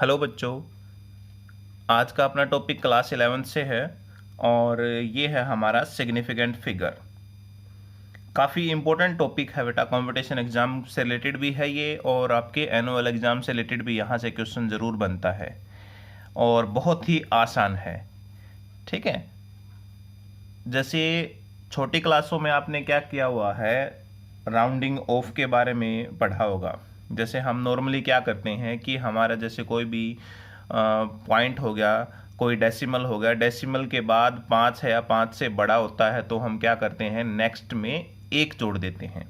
Hello बच्चों। आज का अपना टॉपिक क्लास 11 से है और ये है हमारा सिग्निफिकेंट फिगर। काफ़ी इम्पोर्टेंट टॉपिक है बेटा, कंपटीशन एग्ज़ाम से रिलेटेड भी है ये और आपके एनुअल एग्ज़ाम से रिलेटेड भी यहाँ से क्वेश्चन ज़रूर बनता है और बहुत ही आसान है। ठीक है, जैसे छोटी क्लासों में आपने क्या किया हुआ है, राउंडिंग ऑफ के बारे में पढ़ा होगा। जैसे हम नॉर्मली क्या करते हैं कि हमारा जैसे कोई भी पॉइंट हो गया, कोई डेसिमल हो गया, डेसिमल के बाद 5 है या 5 से बड़ा होता है तो हम क्या करते हैं, नेक्स्ट में एक जोड़ देते हैं।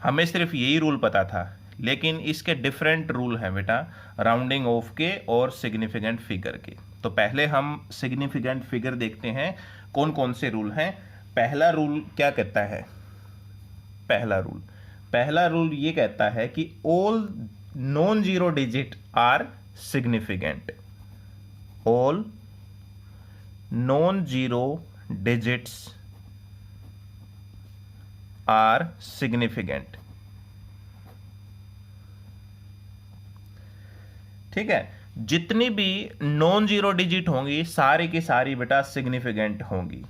हमें सिर्फ यही रूल पता था, लेकिन इसके डिफरेंट रूल हैं बेटा, राउंडिंग ऑफ के और सिग्निफिकेंट फिगर के। तो पहले हम सिग्निफिकेंट फिगर देखते हैं कौन कौन से रूल हैं। पहला रूल क्या कहता है? पहला रूल ये कहता है कि all non zero digit are significant. All non zero digits are significant. ठीक है, जितनी भी नॉन जीरो डिजिट होंगी सारी की सारी बेटा सिग्निफिकेंट होंगी।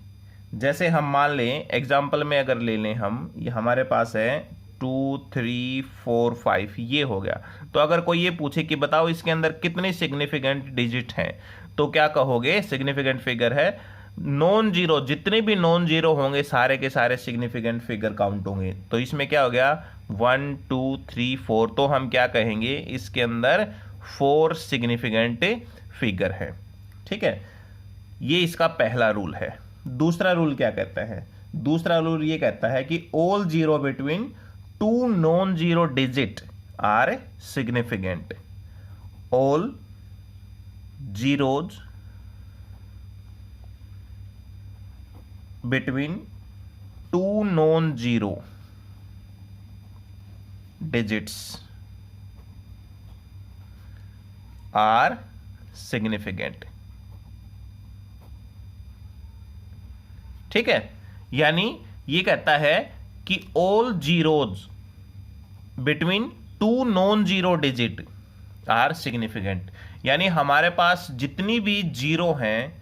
जैसे हम मान लें एग्जाम्पल में अगर ले लें हम, ये हमारे पास है 2 3 4 5, ये हो गया। तो अगर कोई ये पूछे कि बताओ इसके अंदर कितने सिग्निफिकेंट डिजिट हैं, तो क्या कहोगे? सिग्निफिकेंट फिगर है नॉन जीरो, जितने भी नॉन जीरो होंगे सारे के सारे सिग्निफिकेंट फिगर काउंट होंगे। तो इसमें क्या हो गया, 1 2 3 4, तो हम क्या कहेंगे, इसके अंदर 4 सिग्निफिकेंट फिगर है। ठीक है, ये इसका पहला रूल है। दूसरा रूल क्या कहता है? दूसरा रूल ये कहता है कि all zero between two non zero digit are significant. All zeros between two non zero digits are significant. ठीक है, यानी ये कहता है कि all zeros between two non zero digit are significant, यानी हमारे पास जितनी भी जीरो हैं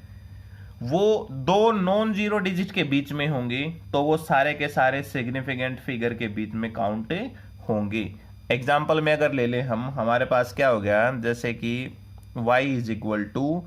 वो दो नॉन जीरो डिजिट के बीच में होंगी, तो वो सारे के सारे सिग्निफिकेंट फिगर के बीच में काउंट होंगी। एग्जाम्पल में अगर ले लें हम, हमारे पास क्या हो गया, जैसे कि y इज इक्वल टू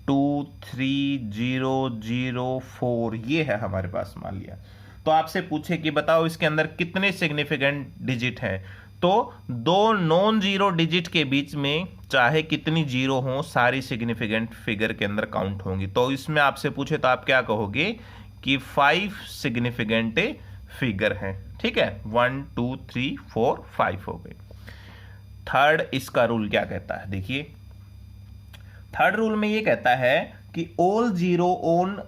2 3 0 0 4, ये है हमारे पास मान लिया। तो आपसे पूछे कि बताओ इसके अंदर कितने सिग्निफिकेंट डिजिट हैं, तो दो नॉन जीरो डिजिट के बीच में चाहे कितनी जीरो हो सारी सिग्निफिकेंट फिगर के अंदर काउंट होंगी। तो इसमें आपसे पूछे तो आप क्या कहोगे कि 5 सिग्निफिकेंट फिगर है। ठीक है, 1 2 3 4 5 हो गए। थर्ड इसका रूल क्या कहता है, देखिए थर्ड रूल में ये कहता है कि all zero on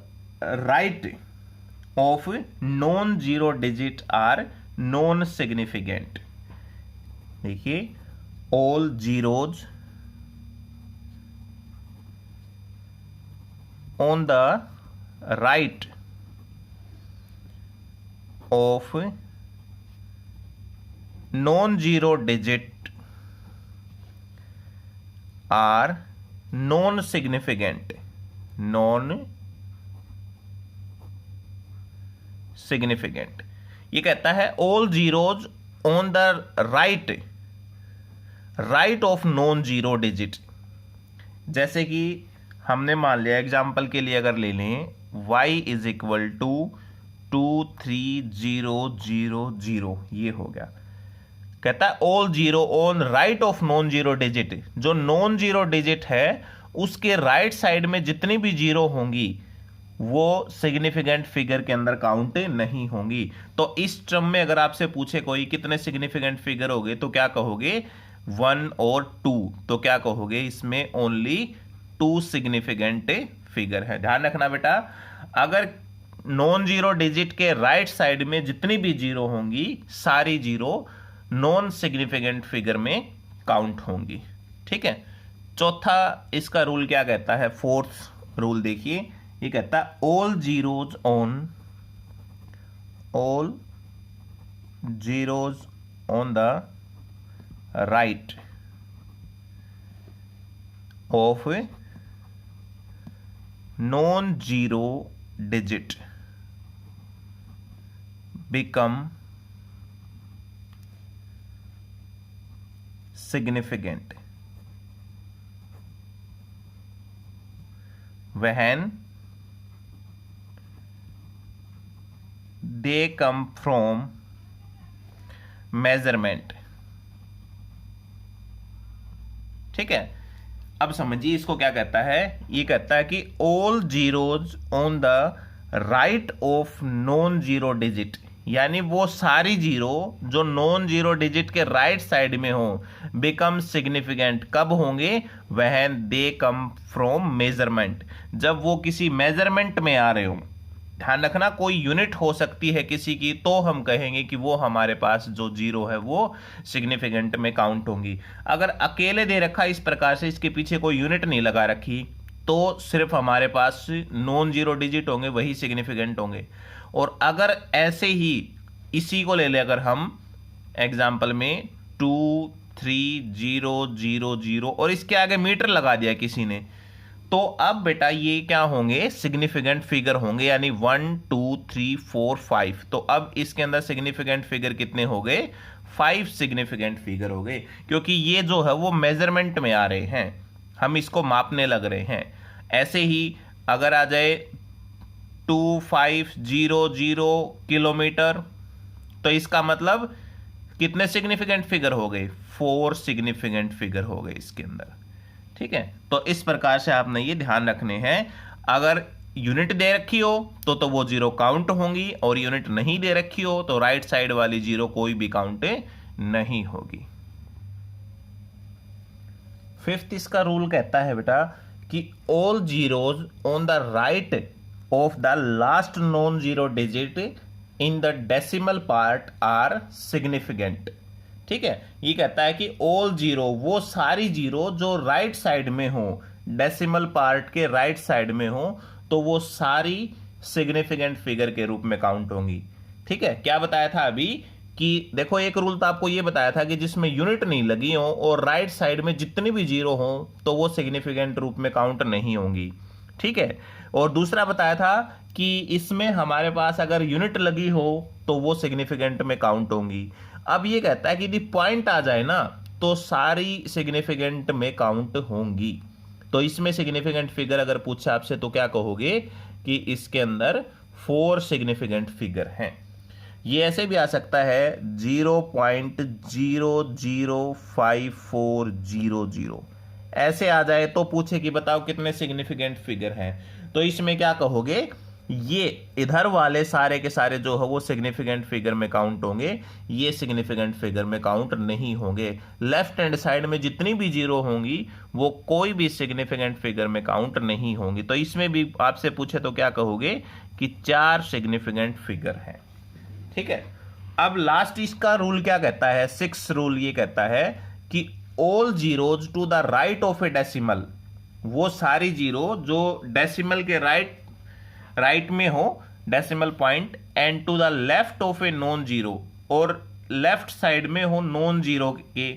right of non zero digit are non significant. देखिए all zeros on the right of non zero digit are non significant. Non significant, ये कहता है all zeros on the right of non zero digit. जैसे कि हमने मान लिया example के लिए अगर ले लें, y इज इक्वल टू 2 3 0 0 0, ये हो गया। कहता है all zero on right of non zero digit, जो नॉन जीरो डिजिट है उसके राइट साइड में जितनी भी जीरो होंगी वो सिग्निफिकेंट फिगर के अंदर काउंट नहीं होंगी। तो इस टर्म में अगर आपसे पूछे कोई कितने सिग्निफिकेंट फिगर हो गए, तो क्या कहोगे, 1 और 2। तो क्या कहोगे, इसमें ओनली 2 सिग्निफिकेंट फिगर है। ध्यान रखना बेटा, अगर नॉन जीरो डिजिट के राइट साइड में जितनी भी जीरो होंगी सारी जीरो नॉन सिग्निफिकेंट फिगर में काउंट होंगी। ठीक है, चौथा इसका रूल क्या कहता है, फोर्थ रूल देखिए, ये कहता है all zeros on the right of non zero digit become significant when they come from measurement। ठीक है, अब समझिए इसको क्या कहता है। ये कहता है कि all zeros on the right of non zero digit, यानी वो सारी जीरो जो नॉन जीरो डिजिट के राइट साइड में हो, बिकम सिग्निफिकेंट कब होंगे, when they come from measurement, जब वो किसी मेजरमेंट में आ रहे हो। ध्यान रखना, कोई यूनिट हो सकती है किसी की, तो हम कहेंगे कि वो हमारे पास जो जीरो है वो सिग्निफिकेंट में काउंट होंगी। अगर अकेले दे रखा इस प्रकार से, इसके पीछे कोई यूनिट नहीं लगा रखी, तो सिर्फ हमारे पास नॉन जीरो डिजिट होंगे, वही सिग्निफिकेंट होंगे। और अगर ऐसे ही इसी को ले ले, अगर हम एग्जाम्पल में 2 3 0 0 0 और इसके आगे मीटर लगा दिया किसी ने, तो अब बेटा ये क्या होंगे, सिग्निफिकेंट फिगर होंगे, यानी 1 2 3 4 5। तो अब इसके अंदर सिग्निफिकेंट फिगर कितने हो गए, 5 सिग्निफिकेंट फिगर हो गए, क्योंकि ये जो है वो मेजरमेंट में आ रहे हैं, हम इसको मापने लग रहे हैं। ऐसे ही अगर आ जाए 2500 किलोमीटर, तो इसका मतलब कितने सिग्निफिकेंट फिगर हो गए, 4 सिग्निफिकेंट फिगर हो गए इसके अंदर। ठीक है, तो इस प्रकार से आपने ये ध्यान रखने हैं। अगर यूनिट दे रखी हो तो वो जीरो काउंट होंगी, और यूनिट नहीं दे रखी हो तो राइट साइड वाली जीरो कोई भी काउंट नहीं होगी। फिफ्थ इसका रूल कहता है बेटा कि all zeros on the right of the last non zero digit in the decimal part are significant. ठीक है, ये कहता है कि ऑल जीरो, वो सारी जीरो जो राइट साइड में हो, डेसिमल पार्ट के राइट साइड में हो, तो वो सारी सिग्निफिकेंट फिगर के रूप में काउंट होंगी। ठीक है, क्या बताया था अभी कि देखो, एक रूल तो आपको ये बताया था कि जिसमें यूनिट नहीं लगी हो और राइट साइड में जितनी भी जीरो हो तो वो सिग्निफिकेंट रूप में काउंट नहीं होंगी। ठीक है, और दूसरा बताया था कि इसमें हमारे पास अगर यूनिट लगी हो तो वो सिग्निफिकेंट में काउंट होंगी। अब ये कहता है कि यदि पॉइंट आ जाए ना तो सारी सिग्निफिकेंट में काउंट होंगी। तो इसमें सिग्निफिकेंट फिगर अगर पूछे आपसे तो क्या कहोगे कि इसके अंदर 4 सिग्निफिकेंट फिगर हैं। ये ऐसे भी आ सकता है 0.005400, ऐसे आ जाए तो पूछे कि बताओ कितने सिग्निफिकेंट फिगर हैं। तो इसमें क्या कहोगे, ये इधर वाले सारे के सारे जो है वो सिग्निफिकेंट फिगर में काउंट होंगे, ये सिग्निफिकेंट फिगर में काउंट नहीं होंगे। लेफ्ट हैंड साइड में जितनी भी जीरो होंगी वो कोई भी सिग्निफिकेंट फिगर में काउंट नहीं होंगी। तो इसमें भी आपसे पूछे तो क्या कहोगे कि 4 सिग्निफिकेंट फिगर हैं। ठीक है, अब लास्ट इसका रूल क्या कहता है, 6 रूल ये कहता है कि all zeros to the right of a decimal, वो सारी जीरो जो डेसिमल के राइट में हो, decimal point, and to the left of a non zero, और लेफ्ट साइड में हो नॉन जीरो के,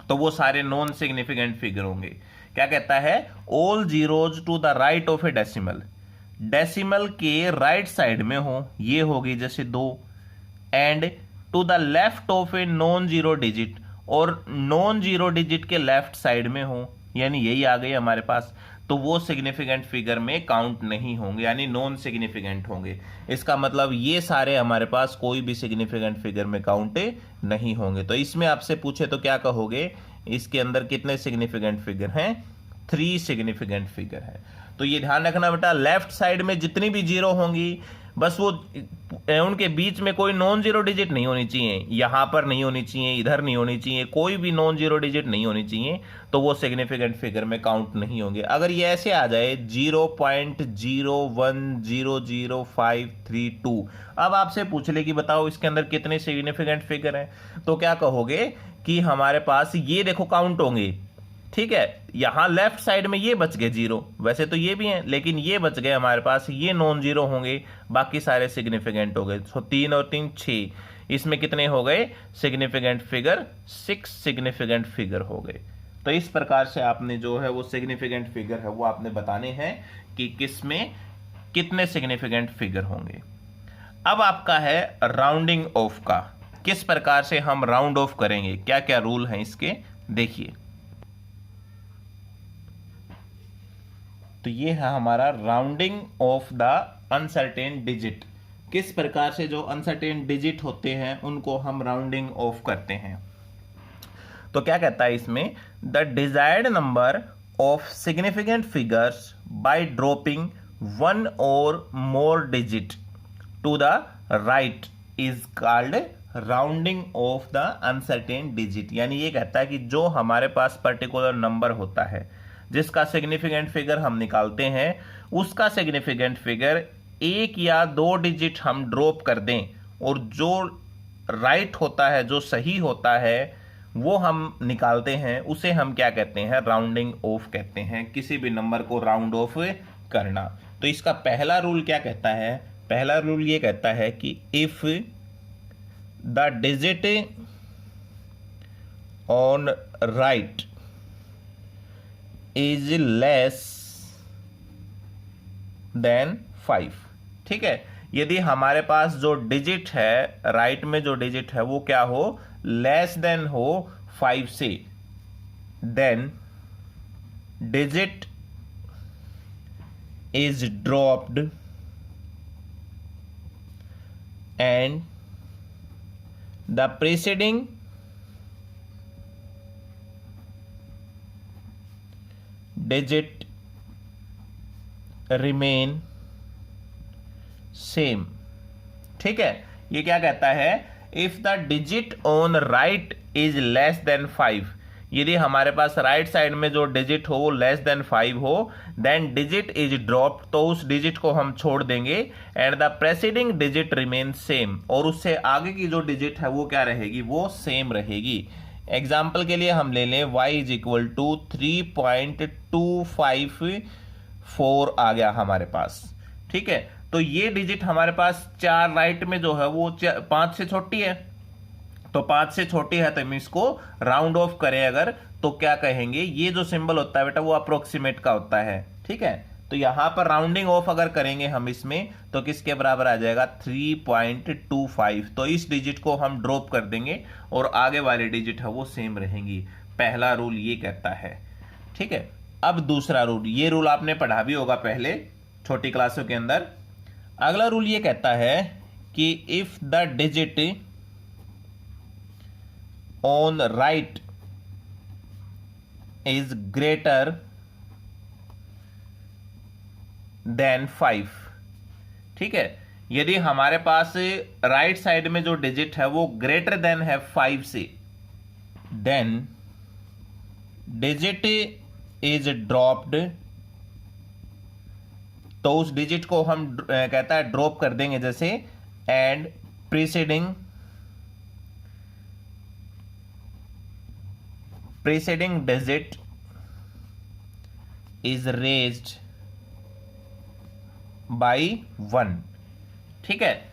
तो वो सारे नॉन सिग्निफिकेंट फिगर होंगे। क्या कहता है, all zeros to the right of a decimal, decimal के राइट साइड में हो, ये होगी जैसे 2, and to the left of a non zero digit, और नॉन जीरो डिजिट के लेफ्ट साइड में हो, यानी यही आ गई हमारे पास, तो वो सिग्निफिकेंट फिगर में काउंट नहीं होंगे, यानी नॉन सिग्निफिकेंट होंगे। इसका मतलब ये सारे हमारे पास कोई भी सिग्निफिकेंट फिगर में काउंट नहीं होंगे। तो इसमें आपसे पूछे तो क्या कहोगे, इसके अंदर कितने सिग्निफिकेंट फिगर हैं, 3 सिग्निफिकेंट फिगर है। तो ये ध्यान रखना बेटा, लेफ्ट साइड में जितनी भी जीरो होंगी बस वो उनके बीच में कोई नॉन जीरो डिजिट नहीं होनी चाहिए, यहां पर नहीं होनी चाहिए, इधर नहीं होनी चाहिए, कोई भी नॉन जीरो डिजिट नहीं होनी चाहिए, तो वो सिग्निफिकेंट फिगर में काउंट नहीं होंगे। अगर ये ऐसे आ जाए 0.0100532, अब आपसे पूछ ले कि बताओ इसके अंदर कितने सिग्निफिकेंट फिगर हैं, तो क्या कहोगे कि हमारे पास ये देखो काउंट होंगे। ठीक है, यहां लेफ्ट साइड में ये बच गए जीरो, वैसे तो ये भी हैं लेकिन ये बच गए हमारे पास, ये नॉन जीरो होंगे, बाकी सारे सिग्निफिकेंट हो गए। तो 3 और 3 6, इसमें कितने हो गए सिग्निफिकेंट फिगर, 6 सिग्निफिकेंट फिगर हो गए। तो इस प्रकार से आपने जो है वो सिग्निफिकेंट फिगर है वो आपने बताने हैं कि किस में कितने सिग्निफिकेंट फिगर होंगे। अब आपका है राउंडिंग ऑफ का, किस प्रकार से हम राउंड ऑफ करेंगे, क्या क्या रूल हैं इसके, देखिए। तो ये है हमारा rounding off the uncertain digit, किस प्रकार से जो अनसर्टेन डिजिट होते हैं उनको हम राउंडिंग ऑफ करते हैं। तो क्या कहता है इसमें, the desired number of significant figures by dropping one और more digit to the right is called rounding off the uncertain digit. यानी ये कहता है कि जो हमारे पास पर्टिकुलर नंबर होता है जिसका सिग्निफिकेंट फिगर हम निकालते हैं, उसका सिग्निफिकेंट फिगर एक या दो डिजिट हम ड्रॉप कर दें और जो राइट होता है, जो सही होता है वो हम निकालते हैं, उसे हम क्या कहते हैं, राउंडिंग ऑफ कहते हैं, किसी भी नंबर को राउंड ऑफ करना। तो इसका पहला रूल क्या कहता है, पहला रूल ये कहता है कि if the digit on right is less than 5, ठीक है, यदि हमारे पास जो डिजिट है राइट में, जो डिजिट है वो क्या हो, लेस देन हो 5 से, then digit is dropped and the preceding digit remain same, ठीक है। ये क्या कहता है, if the digit on right is less than 5, यदि हमारे पास राइट साइड में जो डिजिट हो वो लेस देन 5 हो, देन डिजिट इज ड्रॉप्ड, तो उस डिजिट को हम छोड़ देंगे, and the preceding digit remain same, और उससे आगे की जो डिजिट है वो क्या रहेगी, वो सेम रहेगी। एग्जाम्पल के लिए हम ले लें y इज इक्वल टू 3.254 आ गया हमारे पास, ठीक है। तो ये डिजिट हमारे पास 4 राइट में जो है वो 5 से छोटी है, तो 5 से छोटी है, तो हम इसको राउंड ऑफ करें अगर, तो क्या कहेंगे, ये जो सिंबल होता है बेटा वो अप्रोक्सीमेट का होता है, ठीक है। तो यहां पर राउंडिंग ऑफ अगर करेंगे हम इसमें, तो किसके बराबर आ जाएगा, 3.25, तो इस डिजिट को हम ड्रॉप कर देंगे और आगे वाली डिजिट है वो सेम रहेंगी। पहला रूल ये कहता है, ठीक है। अब दूसरा रूल, ये रूल आपने पढ़ा भी होगा पहले छोटी क्लासों के अंदर। अगला रूल ये कहता है कि if the digit on right is greater than 5, ठीक है, यदि हमारे पास राइट साइड में जो डिजिट है वो ग्रेटर देन है 5 से, देन डिजिट इज ड्रॉप्ड, तो उस डिजिट को हम कहता है ड्रॉप कर देंगे जैसे, and preceding digit is raised by 1, ठीक है।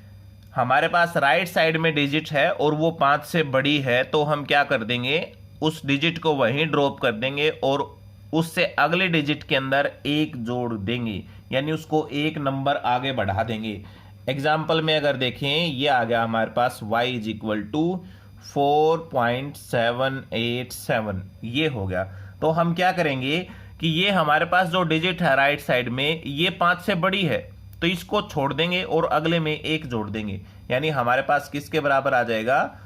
हमारे पास राइट साइड में डिजिट है और वो 5 से बड़ी है, तो हम क्या कर देंगे, उस डिजिट को वहीं ड्रॉप कर देंगे और उससे अगले डिजिट के अंदर 1 जोड़ देंगे, यानी उसको 1 नंबर आगे बढ़ा देंगे। एग्जाम्पल में अगर देखें, ये आ गया हमारे पास y इज इक्वल टू 4.787, ये हो गया। तो हम क्या करेंगे कि ये हमारे पास जो डिजिट है राइट साइड में, ये 5 से बड़ी है, तो इसको छोड़ देंगे और अगले में 1 जोड़ देंगे, यानी हमारे पास किसके बराबर आ जाएगा,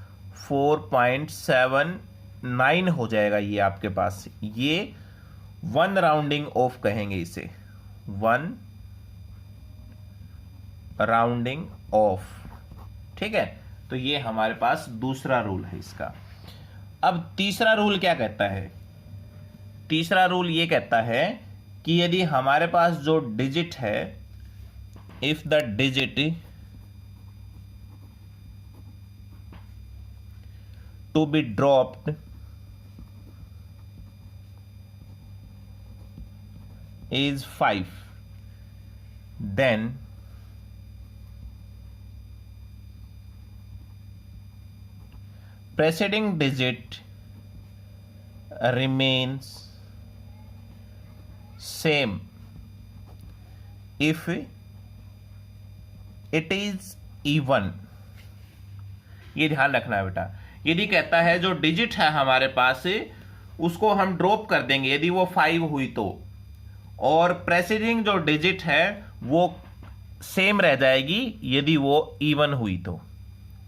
4.79 हो जाएगा ये आपके पास। ये 1 राउंडिंग ऑफ कहेंगे इसे, 1 राउंडिंग ऑफ, ठीक है। तो ये हमारे पास दूसरा रूल है इसका। अब तीसरा रूल क्या कहता है, तीसरा रूल ये कहता है कि यदि हमारे पास जो डिजिट है, if the digit to be dropped is 5, then preceding digit remains same if it is even। ये ध्यान रखना है बेटा। यदि कहता है जो डिजिट है हमारे पास उसको हम ड्रॉप कर देंगे यदि वो 5 हुई तो, और प्रेसीडिंग जो डिजिट है वो सेम रह जाएगी यदि वो इवन हुई तो।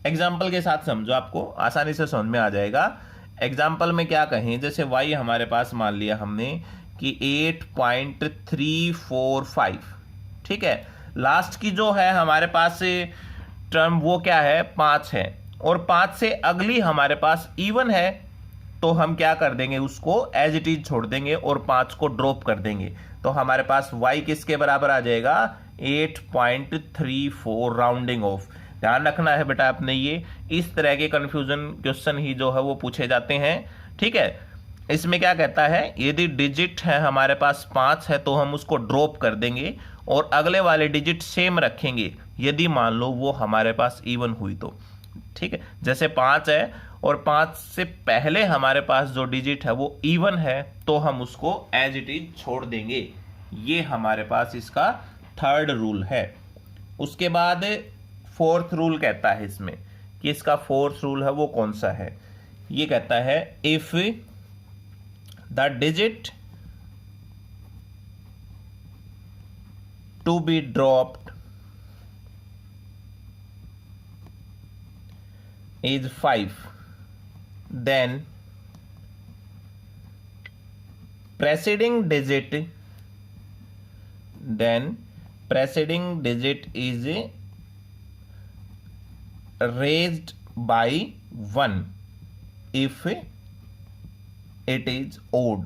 एग्जाम्पल के साथ समझो, आपको आसानी से समझ में आ जाएगा। एग्जाम्पल में क्या कहें, जैसे y हमारे पास मान लिया हमने कि 8.345, ठीक है। लास्ट की जो है हमारे पास टर्म वो क्या है, 5 है, और 5 से अगली हमारे पास इवन है, तो हम क्या कर देंगे, उसको एज इट इज छोड़ देंगे और 5 को ड्रॉप कर देंगे। तो हमारे पास y किसके बराबर आ जाएगा, 8.34 राउंडिंग ऑफ। ध्यान रखना है बेटा आपने, ये इस तरह के कंफ्यूजन क्वेश्चन ही जो है वो पूछे जाते हैं, ठीक है। इसमें क्या कहता है, यदि डिजिट है हमारे पास 5 है तो हम उसको ड्रॉप कर देंगे और अगले वाले डिजिट सेम रखेंगे यदि मान लो वो हमारे पास इवन हुई तो, ठीक है। जैसे 5 है और 5 से पहले हमारे पास जो डिजिट है वो इवन है तो हम उसको एज इट इज छोड़ देंगे। ये हमारे पास इसका थर्ड रूल है। उसके बाद फोर्थ रूल कहता है इसमें कि इसका फोर्थ रूल है वो कौन सा है, ये कहता है if the digit to be dropped is 5 then preceding digit is raised by 1 if it is odd।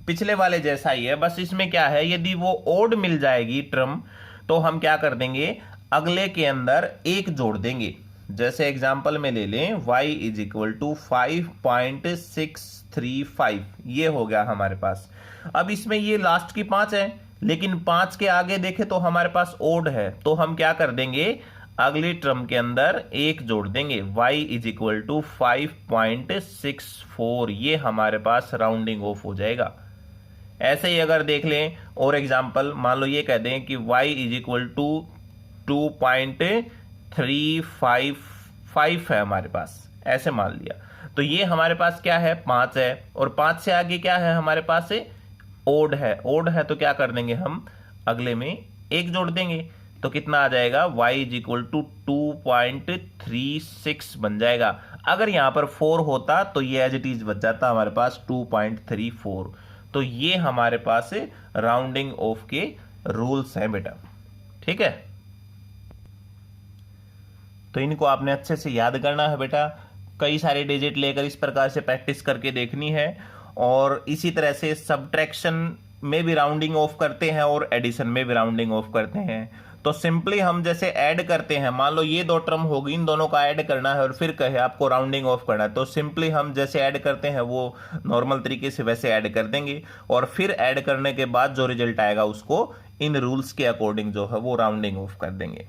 पिछले वाले जैसा ही है, बस इसमें क्या है, यदि वो ओड मिल जाएगी टर्म तो हम क्या कर देंगे, अगले के अंदर 1 जोड़ देंगे। जैसे एग्जाम्पल में ले लें y इज इक्वल टू 5.635, ये हो गया हमारे पास। अब इसमें ये लास्ट की 5 है, लेकिन 5 के आगे देखें तो हमारे पास ओड है, तो हम क्या कर देंगे, अगली टर्म के अंदर 1 जोड़ देंगे, y इज इक्वल टू 5.64, ये हमारे पास राउंडिंग ऑफ हो जाएगा। ऐसे ही अगर देख लें और एग्जाम्पल, मान लो ये कह दें कि y इज इक्वल टू 2.355 है हमारे पास, ऐसे मान लिया, तो ये हमारे पास क्या है, 5 है, और 5 से आगे क्या है हमारे पास, ओड है। ओड है तो क्या कर देंगे, हम अगले में 1 जोड़ देंगे, तो कितना आ जाएगा, y इज इक्वल टू 2.36 बन जाएगा। अगर यहां पर 4 होता तो ये एज इट इज बच जाता हमारे पास 2.34। तो ये हमारे पास राउंडिंग ऑफ के रूल्स हैं बेटा, ठीक है। तो इनको आपने अच्छे से याद करना है बेटा, कई सारे डिजिट लेकर इस प्रकार से प्रैक्टिस करके देखनी है। और इसी तरह से सब्ट्रैक्शन में भी राउंडिंग ऑफ करते हैं और एडिशन में भी राउंडिंग ऑफ करते हैं। तो सिंपली हम जैसे ऐड करते हैं, मान लो ये 2 टर्म होगी, इन दोनों का ऐड करना है और फिर कहे आपको राउंडिंग ऑफ करना है, तो सिंपली हम जैसे ऐड करते हैं वो नॉर्मल तरीके से वैसे ऐड कर देंगे, और फिर ऐड करने के बाद जो रिजल्ट आएगा उसको इन रूल्स के अकॉर्डिंग जो है वो राउंडिंग ऑफ कर देंगे।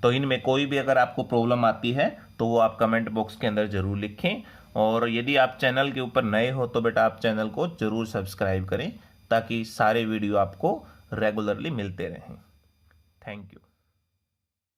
तो इनमें कोई भी अगर आपको प्रॉब्लम आती है तो वो आप कमेंट बॉक्स के अंदर जरूर लिखें, और यदि आप चैनल के ऊपर नए हो तो बेटा आप चैनल को जरूर सब्सक्राइब करें ताकि सारे वीडियो आपको रेगुलरली मिलते रहें। Thank you.